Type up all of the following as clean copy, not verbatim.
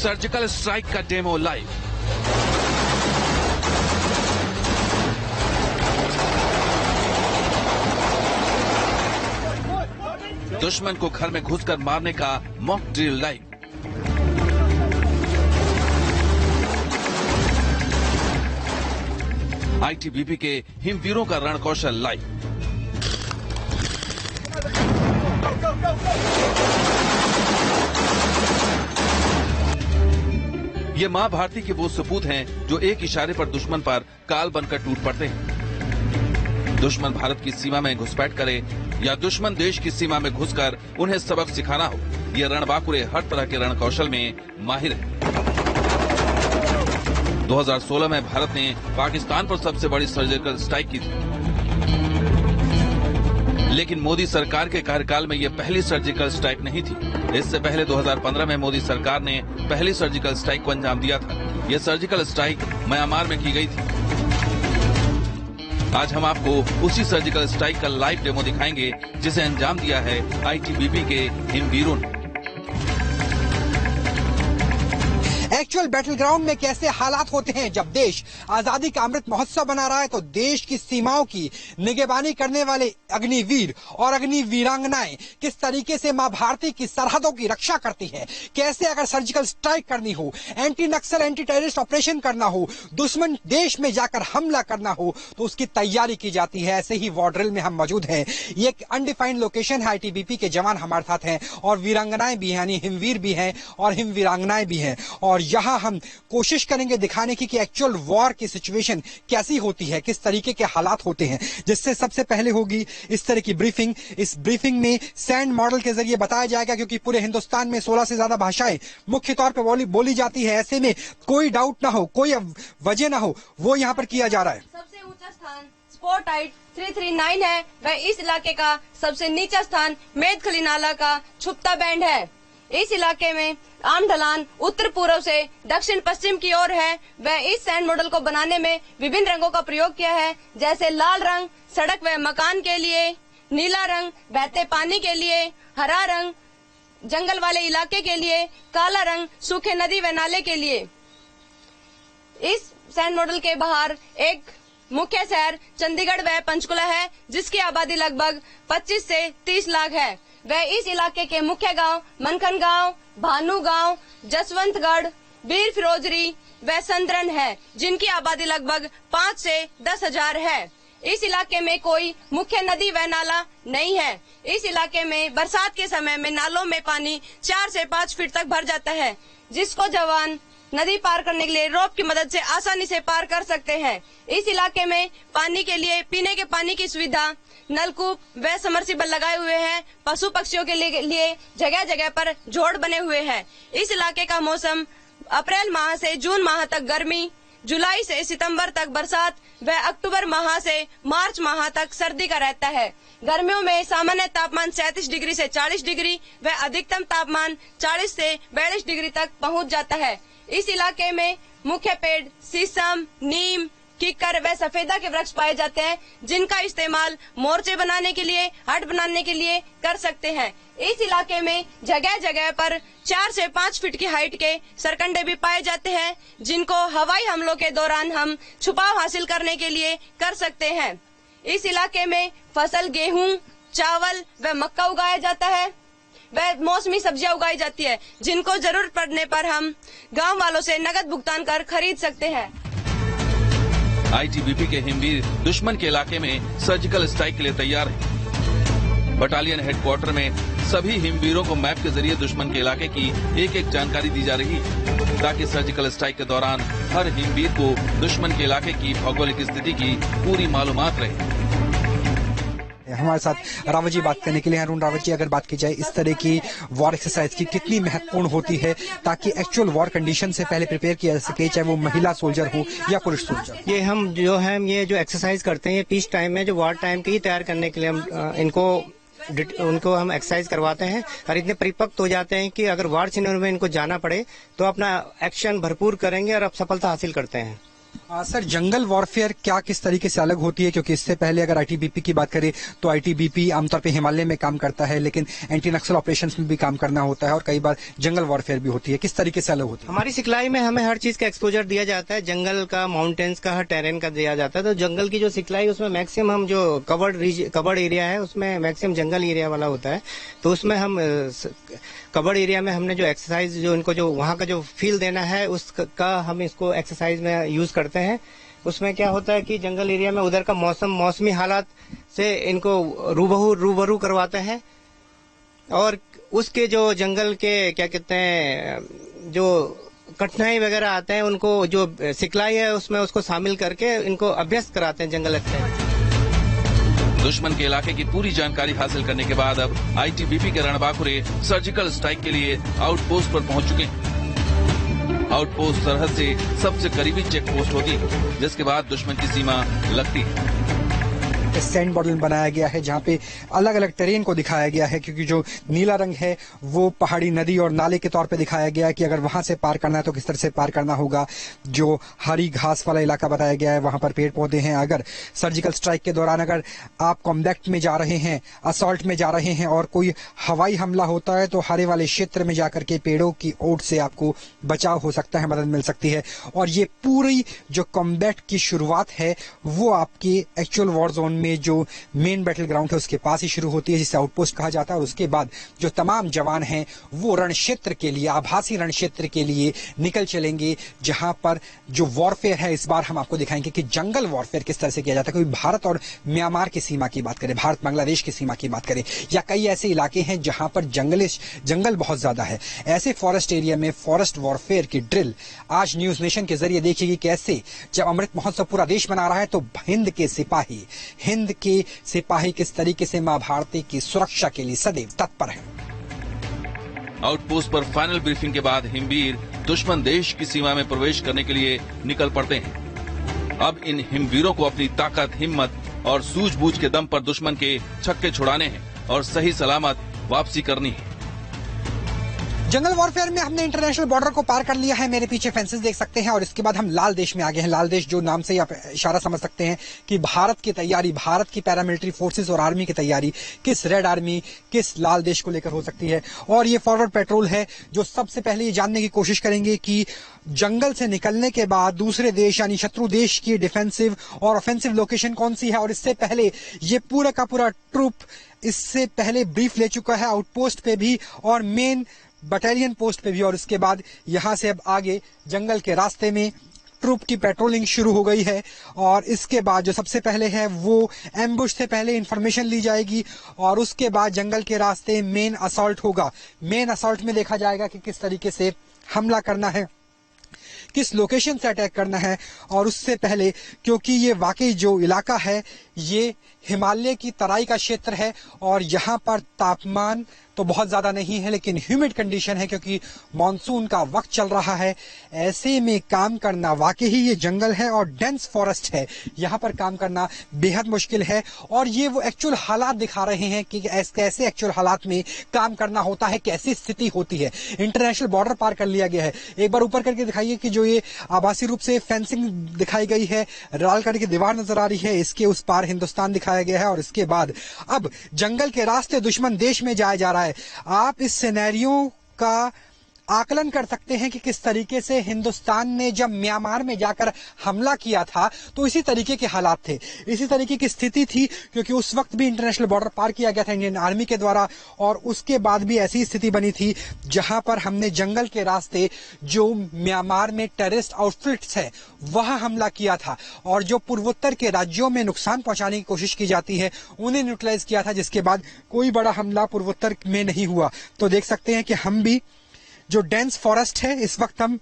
Surgical strike का demo live. दुश्मन को घर में घुसकर मारने का मॉक ड्रिल लाइव। आईटीबीपी के हिमवीरों का रणकौशल लाइव। ये मां भारती के वो सपूत हैं जो एक इशारे पर दुश्मन पर काल बनकर टूट पड़ते हैं। दुश्मन भारत की सीमा में घुसपैठ करे या दुश्मन देश की सीमा में घुसकर उन्हें सबक सिखाना हो, ये रणबांकुरे हर तरह के रणकौशल में माहिर है। 2016 में भारत ने पाकिस्तान पर सबसे बड़ी सर्जिकल स्ट्राइक की थी, लेकिन मोदी सरकार के कार्यकाल में ये पहली सर्जिकल स्ट्राइक नहीं थी। इससे पहले 2015 में मोदी सरकार ने पहली सर्जिकल स्ट्राइक को अंजाम दिया था। ये सर्जिकल स्ट्राइक म्यांमार में की गई थी। आज हम आपको उसी सर्जिकल स्ट्राइक का लाइव डेमो दिखाएंगे जिसे अंजाम दिया है आईटीबीपी के हिमवीरों ने। एक्चुअल बैटल ग्राउंड में कैसे हालात होते हैं जब देश आजादी का अमृत महोत्सव बना रहा है, तो देश की सीमाओं की निगरानी करने वाले अग्निवीर और अग्निवीरांगनाएं किस तरीके से मां भारती की सरहदों की रक्षा करती हैं। कैसे अगर सर्जिकल स्ट्राइक करनी हो, एंटी नक्सल एंटी टेररिस्ट ऑपरेशन करना हो, दुश्मन देश में जाकर हमला करना हो, तो उसकी तैयारी की जाती है। ऐसे ही वॉर ड्रिल में हम मौजूद हैं। ये एक अनडिफाइंड लोकेशन है। आईटीबीपी के जवान हमारे साथ हैं और वीरांगनाएं भी हैं, यानी हिमवीर भी हैं और हिमवीरांगनाएं भी हैं। और यहाँ हम कोशिश करेंगे दिखाने की कि एक्चुअल वॉर की सिचुएशन कैसी होती है, किस तरीके के हालात होते हैं। जिससे सबसे पहले होगी इस तरह की ब्रीफिंग। इस ब्रीफिंग में सैंड मॉडल के जरिए बताया जाएगा, क्योंकि पूरे हिंदुस्तान में 16 से ज्यादा भाषाएं मुख्य तौर पर बोली जाती है। ऐसे में कोई डाउट ना हो, कोई वजह ना हो, वो यहाँ पर किया जा रहा है। सबसे ऊंचा स्थान स्पॉट हाइट 339 है। वह इस इलाके का सबसे नीचा स्थान मेदखली नाला का छुपता बैंड है। इस इलाके में आम ढलान उत्तर पूर्व से दक्षिण पश्चिम की ओर है। वह इस सैंड मॉडल को बनाने में विभिन्न रंगों का प्रयोग किया है, जैसे लाल रंग सड़क व मकान के लिए, नीला रंग बहते पानी के लिए, हरा रंग जंगल वाले इलाके के लिए, काला रंग सूखे नदी व नाले के लिए। इस सैंड मॉडल के बाहर एक मुख्य शहर चंडीगढ़ व पंचकुला है, जिसकी आबादी लगभग 25 से 30 लाख है। वह इस इलाके के मुख्य गांव मनखन गांव, भानु गांव, जसवंतगढ़, वीर फिरोजरी व संतरन है, जिनकी आबादी लगभग 5 से 10 हजार है। इस इलाके में कोई मुख्य नदी व नाला नहीं है। इस इलाके में बरसात के समय में नालों में पानी 4 से 5 फीट तक भर जाता है, जिसको जवान नदी पार करने के लिए रोप की मदद से आसानी से पार कर सकते हैं। इस इलाके में पानी के लिए पीने के पानी की सुविधा, नलकूप व समरसीबल लगाए हुए हैं। पशु पक्षियों के लिए जगह जगह पर जोड़ बने हुए हैं। इस इलाके का मौसम अप्रैल माह से जून माह तक गर्मी, जुलाई से सितंबर तक बरसात व अक्टूबर माह से मार्च माह तक सर्दी का रहता है। गर्मियों में सामान्य तापमान 37 डिग्री से 40 डिग्री व अधिकतम तापमान 40 से 42 डिग्री तक पहुंच जाता है। इस इलाके में मुख्य पेड़ शीशम, नीम, कीकर व सफेदा के वृक्ष पाए जाते हैं, जिनका इस्तेमाल मोर्चे बनाने के लिए, हट बनाने के लिए कर सकते हैं। इस इलाके में जगह जगह पर 4 से 5 फीट की हाइट के सरकंडे भी पाए जाते हैं, जिनको हवाई हमलों के दौरान हम छुपाव हासिल करने के लिए कर सकते हैं। इस इलाके में फसल गेहूं, चावल व मक्का उगाया जाता है। वह मौसमी सब्जियां उगाई जाती है, जिनको जरूरत पड़ने पर हम गांव वालों से नगद भुगतान कर खरीद सकते हैं। आईटीबीपी के हिमवीर दुश्मन के इलाके में सर्जिकल स्ट्राइक के लिए तैयार हैं। बटालियन हेडक्वार्टर में सभी हिमवीरों को मैप के जरिए दुश्मन के इलाके की एक एक जानकारी दी जा रही है, ताकि सर्जिकल स्ट्राइक के दौरान हर हिमवीर को दुश्मन के इलाके की भौगोलिक स्थिति की पूरी मालूमात रहे। हमारे साथ रावत जी बात करने के लिए। अरुण रावत जी, अगर बात की जाए इस तरह की वॉर एक्सरसाइज की कितनी महत्वपूर्ण होती है ताकि एक्चुअल वॉर कंडीशन से पहले प्रिपेयर किया जा सके, चाहे वो महिला सोल्जर हो या पुरुष सोल्जर? ये हम ये जो एक्सरसाइज करते हैं पीस टाइम में, जो वॉर टाइम की तैयार करने के लिए हम उनको हम एक्सरसाइज करवाते हैं और इतने परिपक्व हो जाते हैं कि अगर वार सीनियर में इनको जाना पड़े तो अपना एक्शन भरपूर करेंगे और अब सफलता हासिल करते हैं। सर, जंगल वॉरफेयर क्या किस तरीके से अलग होती है? क्योंकि इससे पहले अगर आईटीबीपी की बात करें तो आईटीबीपी आमतौर पे हिमालय में काम करता है, लेकिन एंटी नक्सल ऑपरेशंस में भी काम करना होता है और कई बार जंगल वॉरफेयर भी होती है। किस तरीके से अलग होती है? हमारी सिखलाई में हमें हर चीज का एक्सपोजर दिया जाता है, जंगल का, माउंटेन्स का, हर टेरेन का दिया जाता है। तो जंगल की जो सिखलाई उसमें मैक्सिमम जो कवर्ड एरिया है उसमें मैक्सिमम जंगल एरिया वाला होता है। तो उसमें हम कवर्ड एरिया में हमने जो एक्सरसाइज, जो इनको जो वहाँ का जो फील देना है उसका हम इसको एक्सरसाइज में यूज करते हैं। उसमें क्या होता है कि जंगल एरिया में उधर का मौसमी हालात से इनको रूबरू करवाते हैं और उसके जो जंगल के क्या कहते हैं जो कठिनाई वगैरह आते हैं उनको जो सिखलाई है उसमें उसको शामिल करके इनको अभ्यस्त कराते हैं जंगल एक्सरसाइज। दुश्मन के इलाके की पूरी जानकारी हासिल करने के बाद अब आईटीबीपी के रणबांकुरे सर्जिकल स्ट्राइक के लिए आउटपोस्ट पर पहुंच चुके हैं। आउटपोस्ट सरहद से सबसे करीबी चेक पोस्ट होती है, जिसके बाद दुश्मन की सीमा लगती है। सैंड बॉटल बनाया गया है जहाँ पे अलग अलग टेरेन को दिखाया गया है, क्योंकि जो नीला रंग है वो पहाड़ी, नदी और नाले के तौर पे दिखाया गया है कि अगर वहां से पार करना है तो किस तरह से पार करना होगा। जो हरी घास वाला इलाका बताया गया है वहां पर पेड़ पौधे हैं। अगर सर्जिकल स्ट्राइक के दौरान अगर आप कॉम्बैक्ट में जा रहे हैं, असॉल्ट में जा रहे हैं और कोई हवाई हमला होता है तो हरे वाले क्षेत्र में जाकर के पेड़ों की ओट से आपको बचाव हो सकता है, मदद मिल सकती है। और ये पूरी जो कॉम्बैट की शुरुआत है वो आपके एक्चुअल वॉर जोन में जो मेन बैटल ग्राउंड है उसके पास ही शुरू होती है, जिसे आउटपोस्ट कहा जाता है। और उसके बाद जो तमाम जवान हैं वो रण क्षेत्र के लिए, आभासी रण क्षेत्र के लिए निकल चलेंगे, जहां पर जो वॉरफेयर है इस बार हम आपको दिखाएंगे कि जंगल वॉरफेयर किस तरह से किया जाता है। कोई भारत और म्यांमार की सीमा की बात करें, भारत बांग्लादेश की सीमा की बात करें, या कई ऐसे इलाके हैं जहां पर जंगल बहुत ज्यादा है, ऐसे फॉरेस्ट एरिया में फॉरेस्ट वॉरफेयर की ड्रिल आज न्यूज नेशन के जरिए देखिएगी कैसे जब अमृत महोत्सव पूरा देश मना रहा है तो हिंद के सिपाही किस तरीके से मां भारती की सुरक्षा के लिए सदैव तत्पर है। आउटपोस्ट पर फाइनल ब्रीफिंग के बाद हिमवीर दुश्मन देश की सीमा में प्रवेश करने के लिए निकल पड़ते हैं। अब इन हिमवीरों को अपनी ताकत, हिम्मत और सूझबूझ के दम पर दुश्मन के छक्के छुड़ाने हैं और सही सलामत वापसी करनी है। जंगल वॉरफेयर में हमने इंटरनेशनल बॉर्डर को पार कर लिया है, मेरे पीछे फेंसेस देख सकते हैं और इसके बाद हम लाल देश में आ गए हैं। लाल देश जो नाम से आप इशारा समझ सकते हैं कि भारत की तैयारी, भारत की पैरामिलिट्री फोर्सेस और आर्मी की तैयारी किस रेड आर्मी, किस लाल देश को लेकर हो सकती है। और ये फॉरवर्ड पेट्रोल है जो सबसे पहले ये जानने की कोशिश करेंगे कि जंगल से निकलने के बाद दूसरे देश यानी शत्रु देश की डिफेंसिव और ऑफेंसिव लोकेशन कौन सी है। और इससे पहले ये पूरा का पूरा ट्रूप इससे पहले ब्रीफ ले चुका है आउटपोस्ट पे भी और मेन बटालियन पोस्ट पे भी। और इसके बाद यहां से अब आगे जंगल के रास्ते में ट्रूप की पेट्रोलिंग शुरू हो गई है। और इसके बाद जो सबसे पहले है वो एम्बुश से पहले इंफॉर्मेशन ली जाएगी और उसके बाद जंगल के रास्ते मेन असॉल्ट होगा। मेन असॉल्ट में देखा जाएगा कि किस तरीके से हमला करना है, किस लोकेशन से अटैक करना है। और उससे पहले क्योंकि ये वाकई जो इलाका है ये हिमालय की तराई का क्षेत्र है और यहाँ पर तापमान तो बहुत ज्यादा नहीं है लेकिन ह्यूमिड कंडीशन है क्योंकि मानसून का वक्त चल रहा है। ऐसे में काम करना, वाकई ही ये जंगल है और डेंस फॉरेस्ट है, यहाँ पर काम करना बेहद मुश्किल है। और ये वो एक्चुअल हालात दिखा रहे हैं कि कैसे एक्चुअल हालात में काम करना होता है, कैसी स्थिति होती है। इंटरनेशनल बॉर्डर पार कर लिया गया है। एक बार ऊपर करके दिखाइए कि जो ये आभासी रूप से फेंसिंग दिखाई गई है, लाल कलर की दीवार नजर आ रही है, इसके उस पार हिंदुस्तान दिखाया गया है। और इसके बाद अब जंगल के रास्ते दुश्मन देश में जाया जा रहा है। आप इस सिनेरियो का आकलन कर सकते हैं कि किस तरीके से हिंदुस्तान ने जब म्यांमार में जाकर हमला किया था तो इसी तरीके के हालात थे, इसी तरीके की स्थिति थी क्योंकि उस वक्त भी इंटरनेशनल बॉर्डर पार किया गया था इंडियन आर्मी के द्वारा। और उसके बाद भी ऐसी स्थिति बनी थी जहां पर हमने जंगल के रास्ते जो म्यांमार में टेररिस्ट आउटफिट्स है वहां हमला किया था और जो पूर्वोत्तर के राज्यों में नुकसान पहुंचाने की कोशिश की जाती है उन्हें न्यूट्रलाइज किया था, जिसके बाद कोई बड़ा हमला पूर्वोत्तर में नहीं हुआ। तो देख सकते हैं कि हम भी जो डेंस फॉरेस्ट है, इस वक्त हम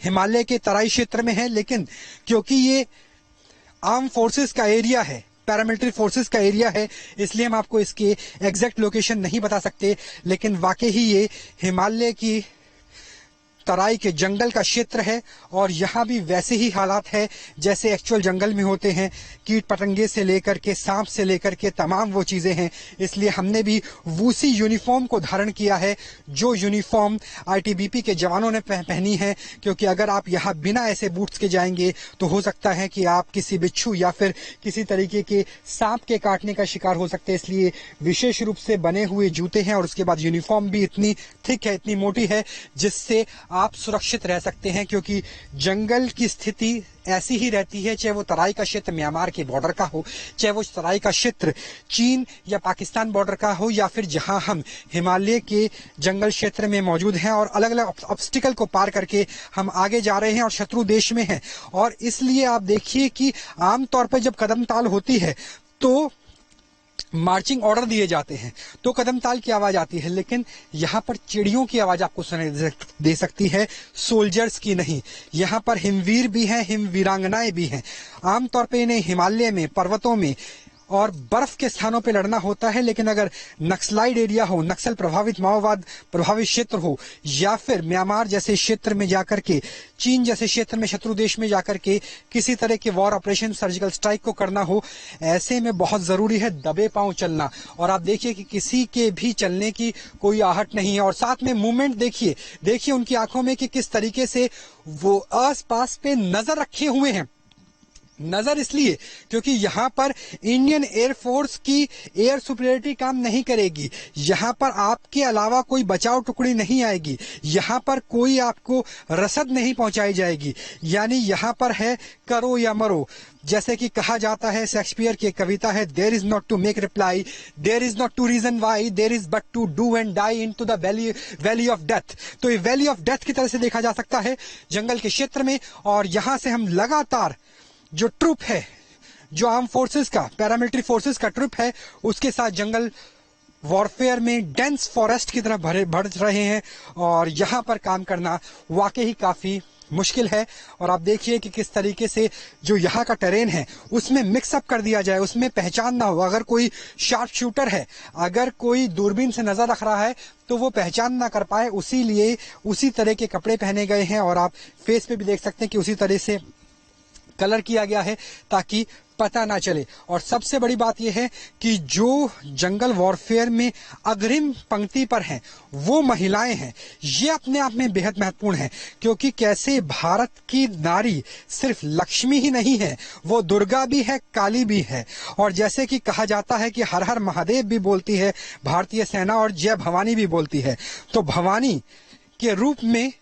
हिमालय के तराई क्षेत्र में हैं, लेकिन क्योंकि ये आर्म फोर्सेस का एरिया है, पैरामिलिट्री फोर्सेस का एरिया है, इसलिए हम आपको इसके एग्जैक्ट लोकेशन नहीं बता सकते। लेकिन वाकई ही ये हिमालय की तराई के जंगल का क्षेत्र है और यहाँ भी वैसे ही हालात है जैसे एक्चुअल जंगल में होते हैं। कीट पतंगे से लेकर के सांप से लेकर के तमाम वो चीजें हैं। इसलिए हमने भी वूसी यूनिफॉर्म को धारण किया है, जो यूनिफॉर्म आईटीबीपी के जवानों ने पहनी है, क्योंकि अगर आप यहाँ बिना ऐसे बूट्स के जाएंगे तो हो सकता है कि आप किसी बिच्छू या फिर किसी तरीके के सांप के काटने का शिकार हो सकते हैं। इसलिए विशेष रूप से बने हुए जूते हैं और उसके बाद यूनिफॉर्म भी इतनी थिक है, इतनी मोटी है, जिससे आप सुरक्षित रह सकते हैं। क्योंकि जंगल की स्थिति ऐसी ही रहती है, चाहे वो तराई का क्षेत्र म्यांमार के बॉर्डर का हो, चाहे वो तराई का क्षेत्र चीन या पाकिस्तान बॉर्डर का हो, या फिर जहां हम हिमालय के जंगल क्षेत्र में मौजूद हैं और अलग अलग ऑब्स्टिकल को पार करके हम आगे जा रहे हैं और शत्रु देश में हैं। और इसलिए आप देखिए कि आमतौर पर जब कदमताल होती है तो मार्चिंग ऑर्डर दिए जाते हैं तो कदमताल की आवाज आती है, लेकिन यहाँ पर चिड़ियों की आवाज आपको सुनाई दे सकती है, सोल्जर्स की नहीं। यहाँ पर हिमवीर भी हैं, हिमवीरांगनाएं भी हैं। आमतौर पे इन्हें हिमालय में, पर्वतों में और बर्फ के स्थानों पे लड़ना होता है, लेकिन अगर नक्सलाइड एरिया हो, नक्सल प्रभावित, माओवाद प्रभावित क्षेत्र हो, या फिर म्यांमार जैसे क्षेत्र में जाकर के, चीन जैसे क्षेत्र में, शत्रु देश में जाकर के किसी तरह के वॉर ऑपरेशन, सर्जिकल स्ट्राइक को करना हो, ऐसे में बहुत जरूरी है दबे पांव चलना। और आप देखिए कि किसी के भी चलने की कोई आहट नहीं है। और साथ में मूवमेंट देखिए उनकी आंखों में कि किस तरीके से वो आस पास पे नजर रखे हुए हैं। नजर इसलिए क्योंकि यहाँ पर इंडियन एयरफोर्स की एयर सुपीरियरिटी काम नहीं करेगी। यहाँ पर आपके अलावा कोई बचाव टुकड़ी नहीं आएगी। यहाँ पर कोई आपको रसद नहीं पहुंचाई जाएगी। यानी यहाँ पर है करो या मरो। जैसे कि कहा जाता है, शेक्सपियर की एक कविता है, there is not to make reply, there is not to reason why, there is but to do and die into the valley of death. तो ये वैली ऑफ डेथ की तरह से देखा जा सकता है जंगल के क्षेत्र में। और यहाँ से हम लगातार जो ट्रूप है, जो आर्म फोर्सेस का, पैरामिलिट्री फोर्सेस का ट्रूप है, उसके साथ जंगल वॉरफेयर में डेंस फॉरेस्ट की तरफ बढ़ रहे हैं। और यहाँ पर काम करना वाकई ही काफी मुश्किल है। और आप देखिए कि किस तरीके से जो यहाँ का टेरेन है उसमें मिक्सअप कर दिया जाए, उसमें पहचान ना हो। अगर कोई शार्प शूटर है, अगर कोई दूरबीन से नजर रख रहा है तो वो पहचान ना कर पाए, उसीलिए उसी तरह के कपड़े पहने गए हैं। और आप फेस पे भी देख सकते हैं कि उसी तरह से कलर किया गया है ताकि पता ना चले। और सबसे बड़ी बात यह है कि जो जंगल वॉरफेयर में अग्रिम पंक्ति पर हैं वो महिलाएं हैं। ये अपने आप में बेहद महत्वपूर्ण है, क्योंकि कैसे भारत की नारी सिर्फ लक्ष्मी ही नहीं है, वो दुर्गा भी है, काली भी है। और जैसे कि कहा जाता है कि हर हर महादेव भी बोलती है भारतीय सेना और जय भवानी भी बोलती है। तो भवानी के रूप में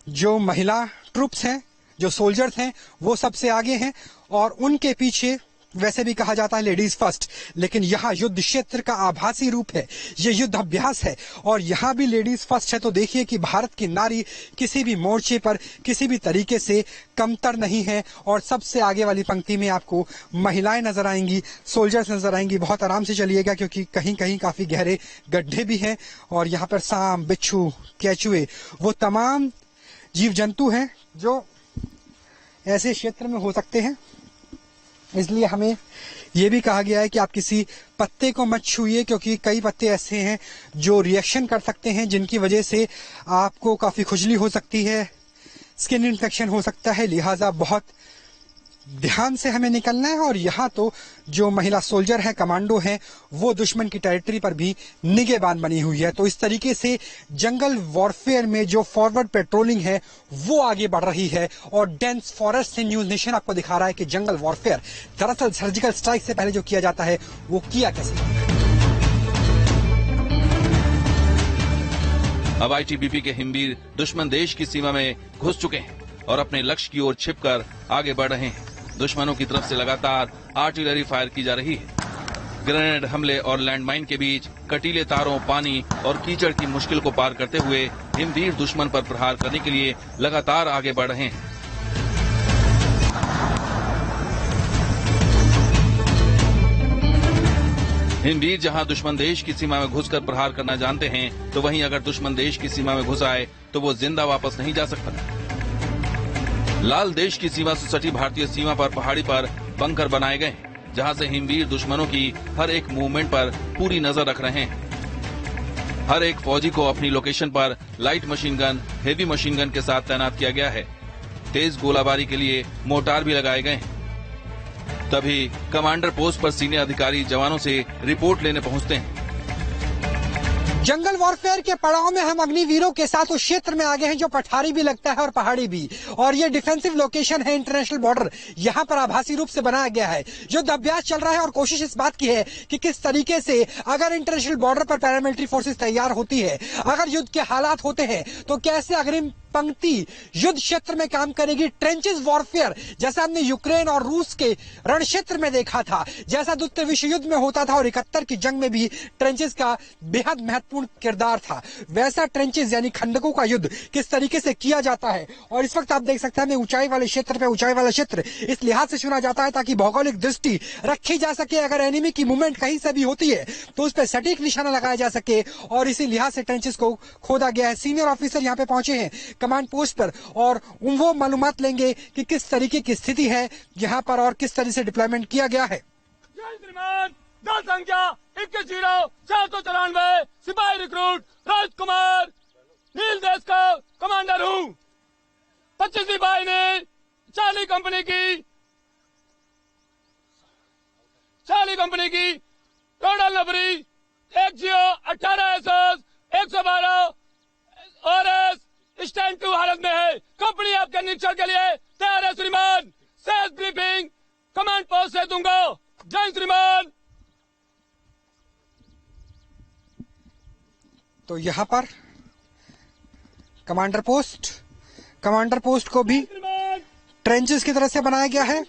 जो महिला ट्रूप्स हैं, जो सोल्जर्स हैं, वो सबसे आगे हैं। और उनके पीछे वैसे भी कहा जाता है लेडीज फर्स्ट, लेकिन यहाँ युद्ध क्षेत्र का आभासी रूप है, ये युद्ध अभ्यास है और यहाँ भी लेडीज फर्स्ट है। तो देखिए कि भारत की नारी किसी भी मोर्चे पर किसी भी तरीके से कमतर नहीं है। और सबसे आगे वाली पंक्ति में आपको महिलाएं नजर आएंगी, सोल्जर्स नजर आएंगी। बहुत आराम से चलिएगा क्योंकि कहीं कहीं काफी गहरे गड्ढे भी हैं। और यहाँ पर सांप, बिच्छू, केचुए, वो तमाम जीव जंतु हैं जो ऐसे क्षेत्र में हो सकते हैं। इसलिए हमें यह भी कहा गया है कि आप किसी पत्ते को मत छूइए, क्योंकि कई पत्ते ऐसे हैं जो रिएक्शन कर सकते हैं, जिनकी वजह से आपको काफी खुजली हो सकती है, स्किन इन्फेक्शन हो सकता है। लिहाजा बहुत ध्यान से हमें निकलना है। और यहाँ तो जो महिला सोल्जर है, कमांडो है, वो दुश्मन की टेरिटरी पर भी निगहबान बनी हुई है। तो इस तरीके से जंगल वॉरफेयर में जो फॉरवर्ड पेट्रोलिंग है वो आगे बढ़ रही है। और डेंस फॉरेस्ट से न्यूज नेशन आपको दिखा रहा है कि जंगल वॉरफेयर दरअसल सर्जिकल स्ट्राइक से पहले जो किया जाता है वो किया कैसे। अब आईटीबीपी के हिमवीर दुश्मन देश की सीमा में घुस चुके हैं और अपने लक्ष्य की ओर छिपकर आगे बढ़ रहे हैं। दुश्मनों की तरफ से लगातार आर्टिलरी फायर की जा रही है। ग्रेनेड हमले और लैंडमाइन के बीच कटीले तारों, पानी और कीचड़ की मुश्किल को पार करते हुए हिमवीर दुश्मन पर प्रहार करने के लिए लगातार आगे बढ़ रहे हैं। हिमवीर जहां दुश्मन देश की सीमा में घुसकर प्रहार करना जानते हैं, तो वहीं अगर दुश्मन देश की सीमा में घुस आए तो वो जिंदा वापस नहीं जा सकता। लाल देश की सीमा से सटी भारतीय सीमा पर पहाड़ी पर बंकर बनाए गए हैं, जहां से हिमवीर दुश्मनों की हर एक मूवमेंट पर पूरी नजर रख रहे हैं। हर एक फौजी को अपनी लोकेशन पर light machine gun, heavy machine gun के साथ तैनात किया गया है। तेज गोलाबारी के लिए मोर्टार भी लगाए गए हैं। तभी कमांडर पोस्ट पर सीनियर अधिकारी जवानों से रिपोर्ट लेने पहुंचते हैं। जंगल वॉरफेयर के पड़ाव में हम अग्निवीरों के साथ उस क्षेत्र में आ गए हैं जो पठारी भी लगता है और पहाड़ी भी, और ये डिफेंसिव लोकेशन है। इंटरनेशनल बॉर्डर यहाँ पर आभासी रूप से बनाया गया है। युद्ध अभ्यास चल रहा है और कोशिश इस बात की है कि किस तरीके से अगर इंटरनेशनल बॉर्डर पर पैरामिलिट्री फोर्सेस तैयार होती है, अगर युद्ध के हालात होते हैं तो कैसे अग्रिम पंक्ति युद्ध क्षेत्र में काम करेगी। ट्रेंचेस वॉरफेयर जैसा हमने यूक्रेन और रूस के रण क्षेत्र में देखा था, जैसा द्वितीय विश्व युद्ध में होता था और 71 की जंग में भी ट्रेंचेस का बेहद महत्वपूर्ण किरदार था, वैसा ट्रेंचेस यानी खंडकों का युद्ध किस तरीके से किया जाता है। और इस वक्त आप देख सकते हैं ऊंचाई वाले क्षेत्र पे, ऊंचाई वाला क्षेत्र इस लिहाज से चुना जाता है ताकि भौगोलिक दृष्टि रखी जा सके। अगर एनिमी की मूवमेंट कहीं से भी होती है तो उस पर सटीक निशाना लगाया जा सके, और इसी लिहाज से ट्रेंचेस को खोदा गया है। सीनियर ऑफिसर यहाँ पे पहुंचे हैं कमांड पोस्ट पर, और वो मालूमात लेंगे कि किस तरीके की स्थिति है यहाँ पर और किस तरह से डिप्लॉयमेंट किया गया है। दल संख्या 21,494 सिपाही रिक्रूट राजकुमार नील देश का कमांडर हूँ। 25वीं बाहिनी चार्ली कंपनी की टोटल नंबरी 18 SS 112 और स्टैंड 2 हालत में है। कंपनी आपके निरीक्षण के लिए तैयार है श्रीमान। सेल्स ब्रीफिंग कमांड पोस्ट से दूंगा। जय श्रीमान। तो यहाँ पर कमांडर पोस्ट को भी ट्रेंचेस की तरह से बनाया गया है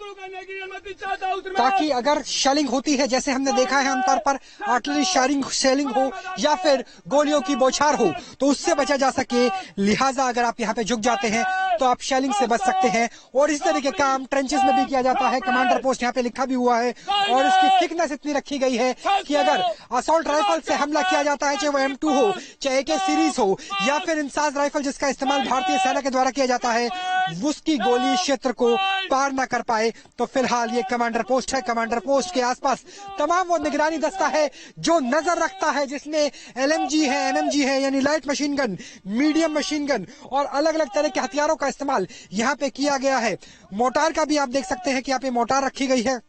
ताकि अगर शेलिंग होती है, जैसे हमने देखा है आमतौर पर आर्टिलरी शेलिंग हो या फिर गोलियों की बौछार हो, तो उससे बचा जा सके। लिहाजा अगर आप यहाँ पे झुक जाते हैं तो आप शेलिंग से बच सकते हैं। और इस तरह के काम ट्रेंचेस में भी किया जाता है। कमांडर पोस्ट यहाँ पे लिखा भी हुआ है और इसकी थिकनेस इतनी रखी गई है कि अगर असॉल्ट राइफल से हमला किया जाता है, चाहे वो M2 हो, चाहे AK सीरीज हो या फिर इंसास राइफल जिसका इस्तेमाल भारतीय सेना के द्वारा किया जाता है, उसकी गोली क्षेत्र को पार न कर पाए। तो फिलहाल ये कमांडर पोस्ट है। कमांडर पोस्ट के आसपास तमाम वो निगरानी दस्ता है जो नजर रखता है, जिसमें LMG है, MMG है यानी light machine gun, medium machine gun और अलग अलग तरह के हथियारों का इस्तेमाल यहाँ पे किया गया है। मोटार का भी आप देख सकते हैं कि यहाँ पे मोटार रखी गई है।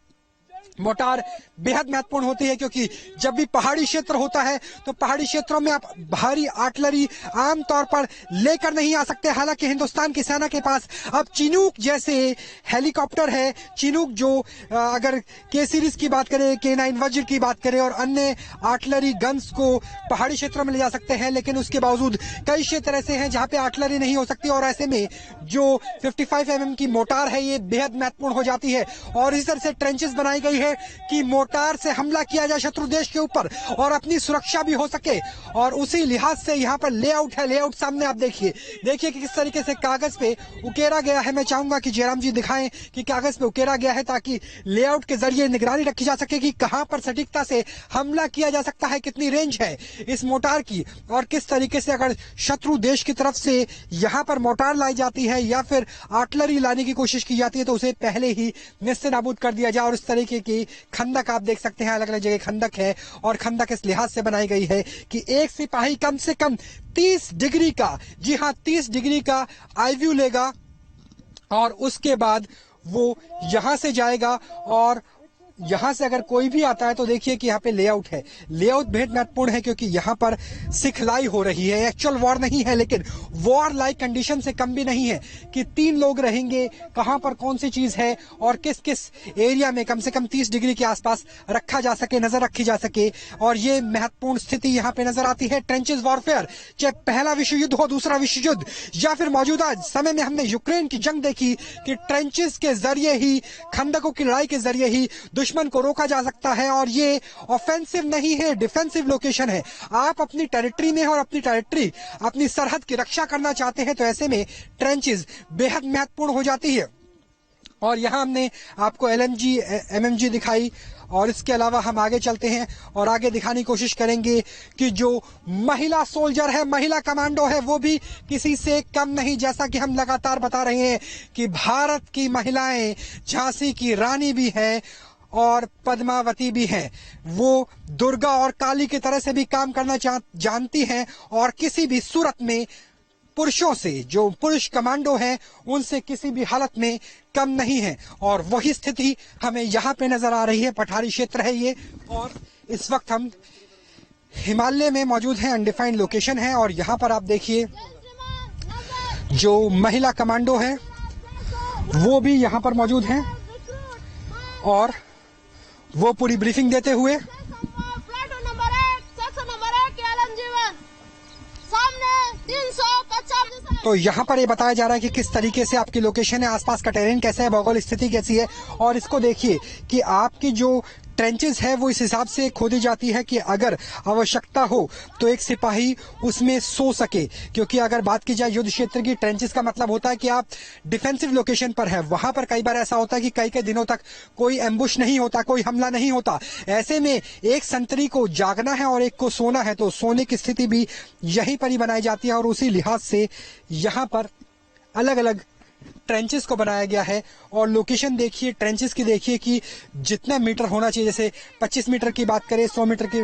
मोटार बेहद महत्वपूर्ण होती है क्योंकि जब भी पहाड़ी क्षेत्र होता है तो पहाड़ी क्षेत्रों में आप भारी आर्टिलरी आमतौर पर लेकर नहीं आ सकते। हालांकि हिंदुस्तान की सेना के पास अब चिनूक जैसे हेलीकॉप्टर है। चिनूक जो अगर K सीरीज की बात करें, K9 वज्र की बात करें और अन्य आर्टिलरी गन्स को पहाड़ी क्षेत्रों में ले जा सकते हैं, लेकिन उसके बावजूद कई क्षेत्र ऐसे हैं जहां पे आर्टिलरी नहीं हो सकती और ऐसे में जो 55 mm की मोटार है ये बेहद महत्वपूर्ण हो जाती है। और इस तरह से ट्रेंचेस बनाई गई है कि मोटार से हमला किया जाए शत्रु देश के ऊपर और अपनी सुरक्षा भी हो सके। और उसी लिहाज से यहाँ पर लेआउट है। लेआउट सामने आप देखिए कि किस तरीके से कागज पे उकेरा गया है। मैं चाहूंगा कि जयराम जी दिखाएं कि कागज पे उकेरा गया है ताकि लेआउट के जरिए निगरानी रखी जा सके कि कहां पर सटीकता से हमला किया जा सकता है, कितनी रेंज है इस मोटार की और किस तरीके से अगर शत्रु देश की तरफ से यहाँ पर मोटार लाई जाती है या फिर आर्टिलरी लाने की कोशिश की जाती है तो उसे पहले ही निस्ते नाबूद कर दिया जाए। और इस तरीके की खंदक आप देख सकते हैं, अलग अलग जगह खंदक है और खंदक इस लिहाज से बनाई गई है कि एक सिपाही कम से कम 30 डिग्री का, जी हाँ 30 डिग्री का आई व्यू लेगा और उसके बाद वो यहां से जाएगा। और यहां से अगर कोई भी आता है तो देखिए कि यहाँ पे लेआउट है। लेआउट बेहद महत्वपूर्ण है क्योंकि यहाँ पर सिखलाई हो रही है। एक्चुअल वॉर नहीं है लेकिन वॉर लाइक कंडीशन से कम भी नहीं है कि 3 लोग रहेंगे, कहां पर कौन सी चीज है और किस किस एरिया में कम से कम 30 डिग्री के आसपास रखा जा सके, नजर रखी जा सके। और ये महत्वपूर्ण स्थिति यहाँ पे नजर आती है। ट्रेंचेस वॉरफेयर, चाहे पहला विश्व युद्ध हो, दूसरा विश्व युद्ध या फिर मौजूदा समय में हमने यूक्रेन की जंग देखी कि ट्रेंचेस के जरिए ही, खंदकों की लड़ाई के जरिए ही दुश्मन को रोका जा सकता है। और ये ऑफेंसिव नहीं है, डिफेंसिव लोकेशन है। आप अपनी टेरिटरी में और अपनी टेरिटरी, अपनी सरहद की रक्षा करना चाहते हैं तो ऐसे में ट्रेंचेस बेहद महत्वपूर्ण हो जाती है। और यहाँ हमने आपको LMG MMG दिखाई और इसके अलावा हम आगे चलते हैं और आगे दिखाने की कोशिश करेंगे कि जो महिला सोल्जर है, महिला कमांडो है, वो भी किसी से कम नहीं। जैसा कि हम लगातार बता रहे हैं कि भारत की महिलाएं झांसी की रानी भी है और पद्मावती भी हैं। वो दुर्गा और काली की तरह से भी काम करना जानती हैं और किसी भी सूरत में पुरुषों से, जो पुरुष कमांडो हैं, उनसे किसी भी हालत में कम नहीं है। और वही स्थिति हमें यहाँ पे नजर आ रही है। पठारी क्षेत्र है ये, और इस वक्त हम हिमालय में मौजूद हैं। अनडिफाइंड लोकेशन है और यहाँ पर आप देखिए जो महिला कमांडो है वो भी यहाँ पर मौजूद हैं और वो पूरी ब्रीफिंग देते हुए तो यहाँ पर ये बताया जा रहा है कि किस तरीके से आपकी लोकेशन है, आसपास का टेरेन कैसा है, भौगोलिक स्थिति कैसी है। और इसको देखिए कि आपकी जो ट्रेंचेस है वो इस हिसाब से खोदी जाती है कि अगर आवश्यकता हो तो एक सिपाही उसमें सो सके। क्योंकि अगर बात की जाए युद्ध क्षेत्र की, ट्रेंचेस का मतलब होता है कि आप डिफेंसिव लोकेशन पर है। वहां पर कई बार ऐसा होता है कि कई दिनों तक कोई एम्बुश नहीं होता, कोई हमला नहीं होता। ऐसे में एक संतरी को जागना है और एक को सोना है, तो सोने की स्थिति भी यहीं पर ही बनाई जाती है। और उसी लिहाज से यहाँ पर अलग अलग ट्रेंचेस को बनाया गया है। और लोकेशन देखिए ट्रेंचेस की, देखिए कि जितना मीटर होना चाहिए, जैसे 25 मीटर की बात करें, 100 मीटर की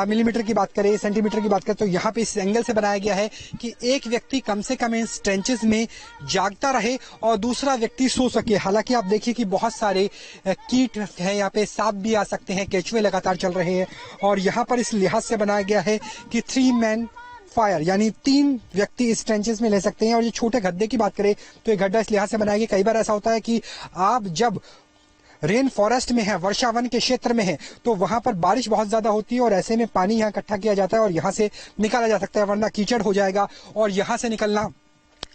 मिलीमीटर की बात करें, सेंटीमीटर की बात करें, तो यहाँ पे इस एंगल से बनाया गया है कि एक व्यक्ति कम से कम इस ट्रेंचेस में जागता रहे और दूसरा व्यक्ति सो सके। हालांकि आप देखिए कि बहुत सारे कीट है, यहाँ पे सांप भी आ सकते हैं, केचुए लगातार चल रहे हैं। और यहाँ पर इस लिहाज से बनाया गया है कि 3 मैन फायर, यानी 3 व्यक्ति इस ट्रेंचेस में ले सकते हैं। और ये छोटे गड्ढे की बात करें तो ये गड्ढा इस लिहाज से बनाया गया, कई बार ऐसा होता है कि आप जब रेन फॉरेस्ट में है, वर्षा वन के क्षेत्र में है, तो वहां पर बारिश बहुत ज्यादा होती है और ऐसे में पानी यहाँ इकट्ठा किया जाता है और यहाँ से निकाला जा सकता है, वरना कीचड़ हो जाएगा और यहाँ से निकलना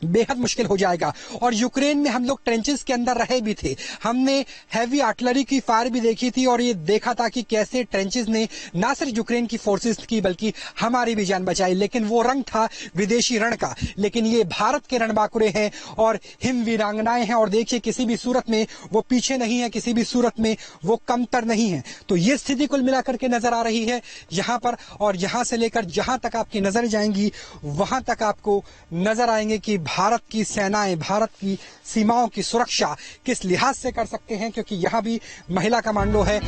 बेहद मुश्किल हो जाएगा। और यूक्रेन में हम लोग ट्रेंचेस के अंदर रहे भी थे, हमने हैवी आर्टिलरी की फायर भी देखी थी और ये देखा था कि कैसे ट्रेंचेस ने ना सिर्फ यूक्रेन की फोर्सेस की बल्कि हमारी भी जान बचाई। लेकिन वो रंग था विदेशी रण का, लेकिन ये भारत के रणबांकुरे हैं और हिम वीरांगनाएं हैं। और देखिए किसी भी सूरत में वो पीछे नहीं है, किसी भी सूरत में वो कमतर नहीं है। तो ये स्थिति कुल मिलाकर के नजर आ रही है यहाँ पर। और यहाँ से लेकर जहां तक आपकी नजर जाएंगी वहां तक आपको नजर आएंगे कि भारत की सेनाएं, भारत की सीमाओं की सुरक्षा किस लिहाज से कर सकते हैं, क्योंकि यहां भी महिला कमांडो है।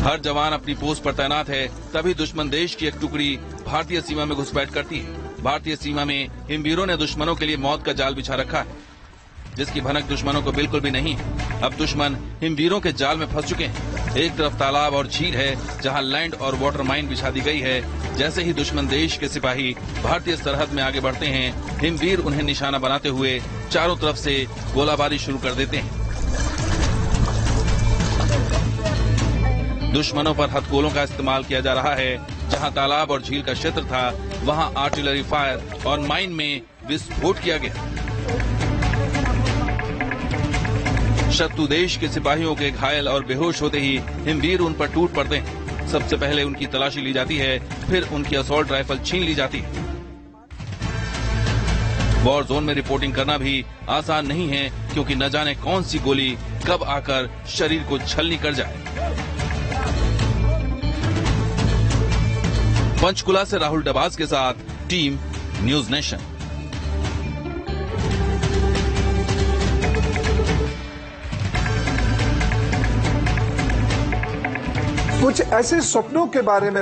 हर जवान अपनी पोस्ट पर तैनात है, तभी दुश्मन देश की एक टुकड़ी भारतीय सीमा में घुसपैठ करती है। भारतीय सीमा में हिमवीरों ने दुश्मनों के लिए मौत का जाल बिछा रखा है, जिसकी भनक दुश्मनों को बिल्कुल भी नहीं है। अब दुश्मन हिमवीरों के जाल में फंस चुके हैं। एक तरफ तालाब और झील है जहां लैंड और वाटर माइन बिछा दी गई है। जैसे ही दुश्मन देश के सिपाही भारतीय सरहद में आगे बढ़ते हैं, हिमवीर उन्हें निशाना बनाते हुए चारों तरफ से गोलाबारी शुरू कर देते हैं। दुश्मनों पर हथगोलों का इस्तेमाल किया जा रहा है। जहां तालाब और झील का क्षेत्र था, वहां आर्टिलरी फायर और माइन में विस्फोट किया गया। शत्रु देश के सिपाहियों के घायल और बेहोश होते ही हिमवीर उन पर टूट पड़ते हैं। सबसे पहले उनकी तलाशी ली जाती है, फिर उनकी असॉल्ट राइफल छीन ली जाती है। वॉर जोन में रिपोर्टिंग करना भी आसान नहीं है, क्योंकि न जाने कौन सी गोली कब आकर शरीर को छलनी कर जाए। पंचकुला से राहुल डबाज के साथ टीम न्यूज नेशन। कुछ ऐसे सपनों के बारे में